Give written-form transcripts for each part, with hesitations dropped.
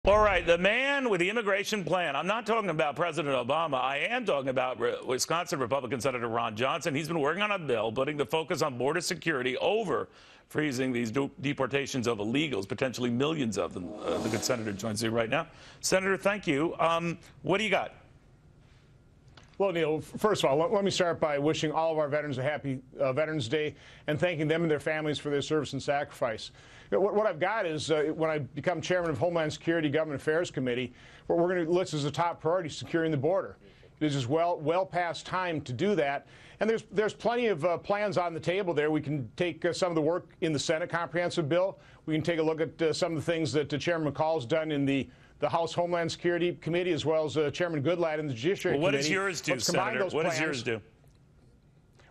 All right, the man with the immigration plan. I'm not talking about President Obama. I am talking about Wisconsin Republican Senator Ron Johnson. He's been working on a bill putting the focus on border security over freezing these deportations of illegals, potentially millions of them. The good senator joins me right now. Senator, thank you. What do you got? Well, Neil, first of all, let me start by wishing all of our veterans a happy Veterans Day and thanking them and their families for their service and sacrifice. What I've got is, when I become chairman of Homeland Security Government Affairs Committee, what we're going to list as a top priority securing the border. It is just well past time to do that. And there's plenty of plans on the table there. We can take some of the work in the Senate comprehensive bill. We can take a look at some of the things that Chairman McCall's done in the House Homeland Security Committee, as well as Chairman Goodlatte in the Judiciary Committee. Committee. What does yours do, Senator? What does yours do?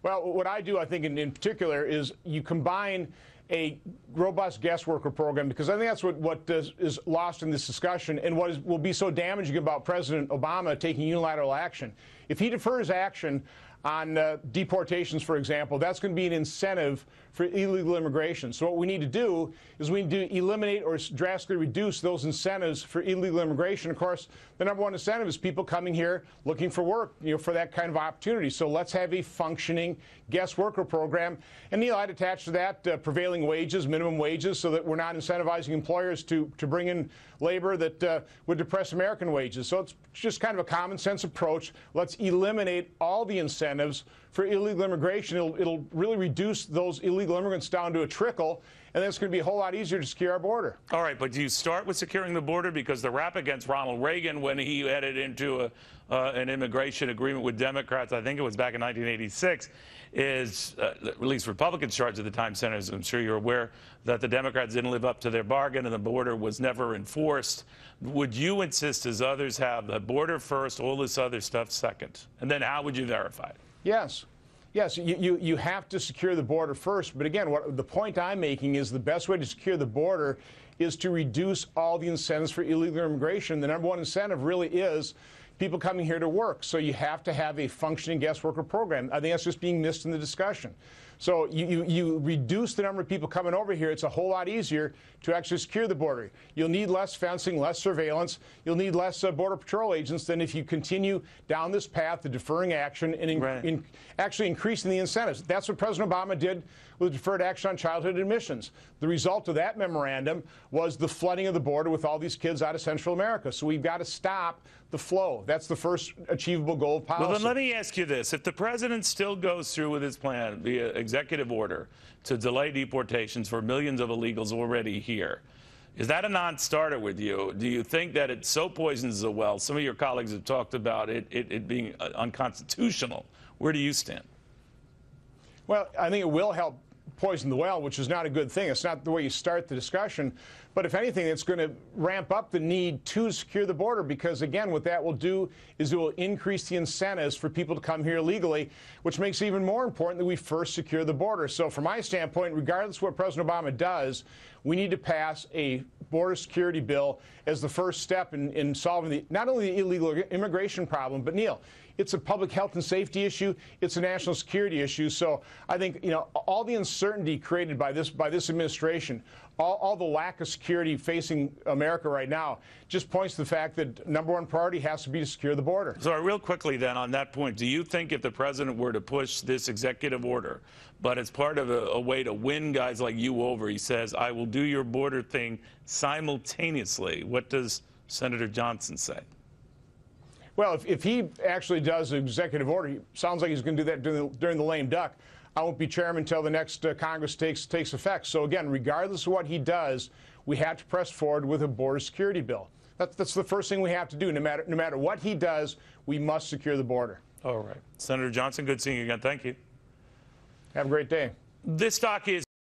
Well, what I do, I think, in particular, is you combine a robust guest worker program, because I think that's what is lost in this discussion and what will be so damaging about President Obama taking unilateral action. If he defers action on deportations, for example, that's going to be an incentive for illegal immigration. So what we need to do is we need to eliminate or drastically reduce those incentives for illegal immigration. Of course, the number one incentive is people coming here looking for work, for that kind of opportunity. So let's have a functioning guest worker program. And Neil, I'd attach to that prevailing wages, minimum wages, so that we're not incentivizing employers to bring in labor that would depress American wages. So it's just kind of a common sense approach. Let's eliminate all the incentives for illegal immigration. It'll really reduce those illegal immigrants down to a trickle, and then it's going to be a whole lot easier to secure our border. All right, but do you start with securing the border? Because the rap against Ronald Reagan when he headed into an immigration agreement with Democrats, I think it was back in 1986, is, at least Republicans charged at the time, Senators, I'm sure you're aware, that the Democrats didn't live up to their bargain and the border was never enforced. Would you insist, as others have, the border first, all this other stuff second? And then how would you verify it? Yes. Yes, you have to secure the border first. But again, the point I'm making is the best way to secure the border is to reduce all the incentives for illegal immigration. The number one incentive really is people coming here to work. So you have to have a functioning guest worker program. I think that's just being missed in the discussion. So you reduce the number of people coming over here. It's a whole lot easier to actually secure the border. You'll need less fencing, less surveillance. You'll need less Border Patrol agents than if you continue down this path of deferring action and actually increasing the incentives. That's what President Obama did with deferred action on childhood admissions. The result of that memorandum was the flooding of the border with all these kids out of Central America. So we've got to stop the flow. That's the first achievable goal of policy. Well, then let me ask you this. If the president still goes through with his plan via executive order to delay deportations for millions of illegals already here, is that a non-starter with you? Do you think that it so poisons the well? Some of your colleagues have talked about it being unconstitutional. Where do you stand? Well, I think it will help poison the well, which is not a good thing. It's not the way you start the discussion. But if anything, it's going to ramp up the need to secure the border, because, again, what that will do is it will increase the incentives for people to come here legally, which makes it even more important that we first secure the border. So from my standpoint, regardless of what President Obama does, we need to pass a border security bill as the first step in solving not only the illegal immigration problem, but, Neil, it's a public health and safety issue. It's a national security issue. So I think, all the uncertainty created by this administration, all the lack of security facing America right now, just points to the fact that number one priority has to be to secure the border. So real quickly then on that point, do you think if the president were to push this executive order, but it's part of a way to win guys like you over, he says, I will do your border thing simultaneously, what does Senator Johnson say? Well, if he actually does an executive order, it sounds like he's going to do that during the lame duck. I won't be chairman until the next Congress takes effect. So again, regardless of what he does, we have to press forward with a border security bill. That's the first thing we have to do. No matter what he does, we must secure the border. All right. Senator Johnson, good seeing you again. Thank you. Have a great day. This talk is